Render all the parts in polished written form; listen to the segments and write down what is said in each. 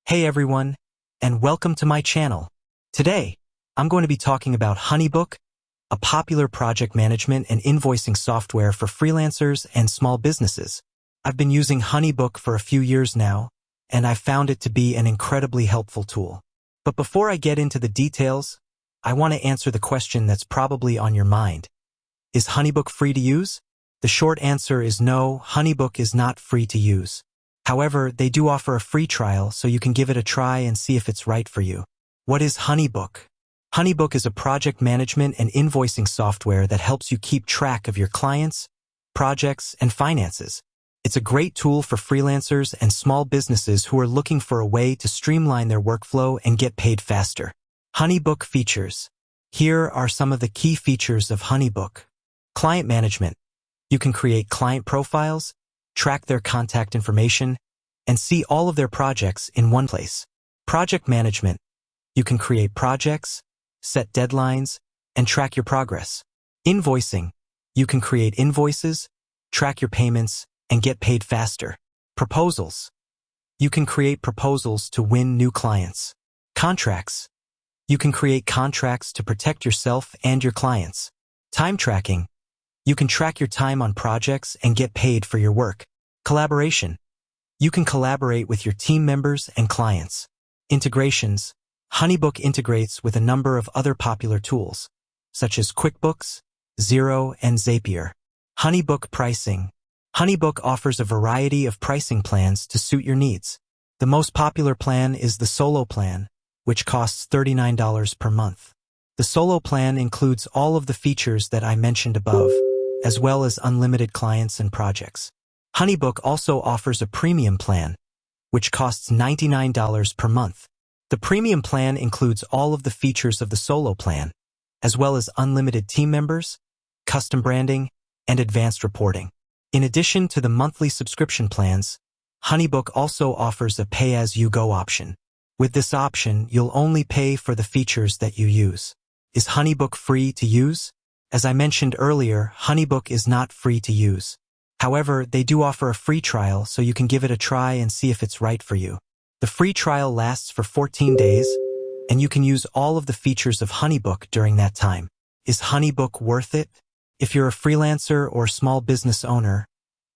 Hey everyone, and welcome to my channel. Today, I'm going to be talking about HoneyBook, a popular project management and invoicing software for freelancers and small businesses. I've been using HoneyBook for a few years now, and I've found it to be an incredibly helpful tool. But before I get into the details, I want to answer the question that's probably on your mind. Is HoneyBook free to use? The short answer is no, HoneyBook is not free to use. However, they do offer a free trial so you can give it a try and see if it's right for you. What is HoneyBook? HoneyBook is a project management and invoicing software that helps you keep track of your clients, projects, and finances. It's a great tool for freelancers and small businesses who are looking for a way to streamline their workflow and get paid faster. HoneyBook features. Here are some of the key features of HoneyBook. Client management. You can create client profiles, track their contact information, and see all of their projects in one place. Project management. You can create projects, set deadlines, and track your progress. Invoicing. You can create invoices, track your payments, and get paid faster. Proposals. You can create proposals to win new clients. Contracts. You can create contracts to protect yourself and your clients. Time tracking. You can track your time on projects and get paid for your work. Collaboration. You can collaborate with your team members and clients. Integrations. HoneyBook integrates with a number of other popular tools, such as QuickBooks, Xero, and Zapier. HoneyBook pricing. HoneyBook offers a variety of pricing plans to suit your needs. The most popular plan is the Solo plan, which costs $39 per month. The Solo plan includes all of the features that I mentioned above, as well as unlimited clients and projects. HoneyBook also offers a premium plan, which costs $99 per month. The premium plan includes all of the features of the Solo plan, as well as unlimited team members, custom branding, and advanced reporting. In addition to the monthly subscription plans, HoneyBook also offers a pay-as-you-go option. With this option, you'll only pay for the features that you use. Is HoneyBook free to use? As I mentioned earlier, HoneyBook is not free to use. However, they do offer a free trial so you can give it a try and see if it's right for you. The free trial lasts for 14 days, and you can use all of the features of HoneyBook during that time. Is HoneyBook worth it? If you're a freelancer or small business owner,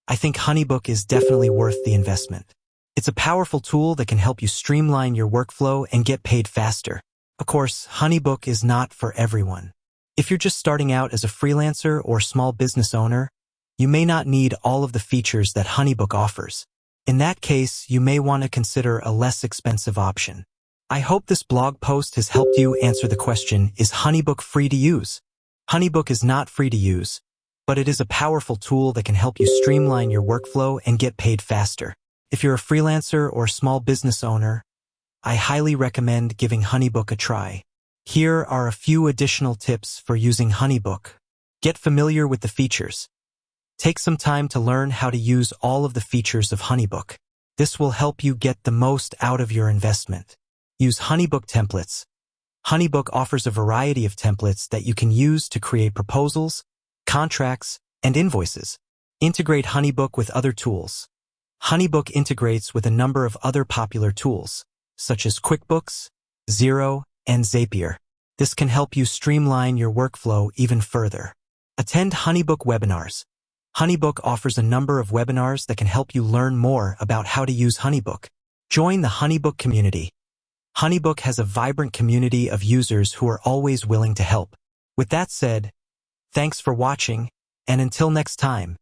I think HoneyBook is definitely worth the investment. It's a powerful tool that can help you streamline your workflow and get paid faster. Of course, HoneyBook is not for everyone. If you're just starting out as a freelancer or small business owner, you may not need all of the features that HoneyBook offers. In that case, you may want to consider a less expensive option. I hope this blog post has helped you answer the question, is HoneyBook free to use? HoneyBook is not free to use, but it is a powerful tool that can help you streamline your workflow and get paid faster. If you're a freelancer or small business owner, I highly recommend giving HoneyBook a try. Here are a few additional tips for using HoneyBook. Get familiar with the features. Take some time to learn how to use all of the features of HoneyBook. This will help you get the most out of your investment. Use HoneyBook templates. HoneyBook offers a variety of templates that you can use to create proposals, contracts, and invoices. Integrate HoneyBook with other tools. HoneyBook integrates with a number of other popular tools, such as QuickBooks, Xero, and Zapier. This can help you streamline your workflow even further. Attend HoneyBook webinars. HoneyBook offers a number of webinars that can help you learn more about how to use HoneyBook. Join the HoneyBook community. HoneyBook has a vibrant community of users who are always willing to help. With that said, thanks for watching, and until next time.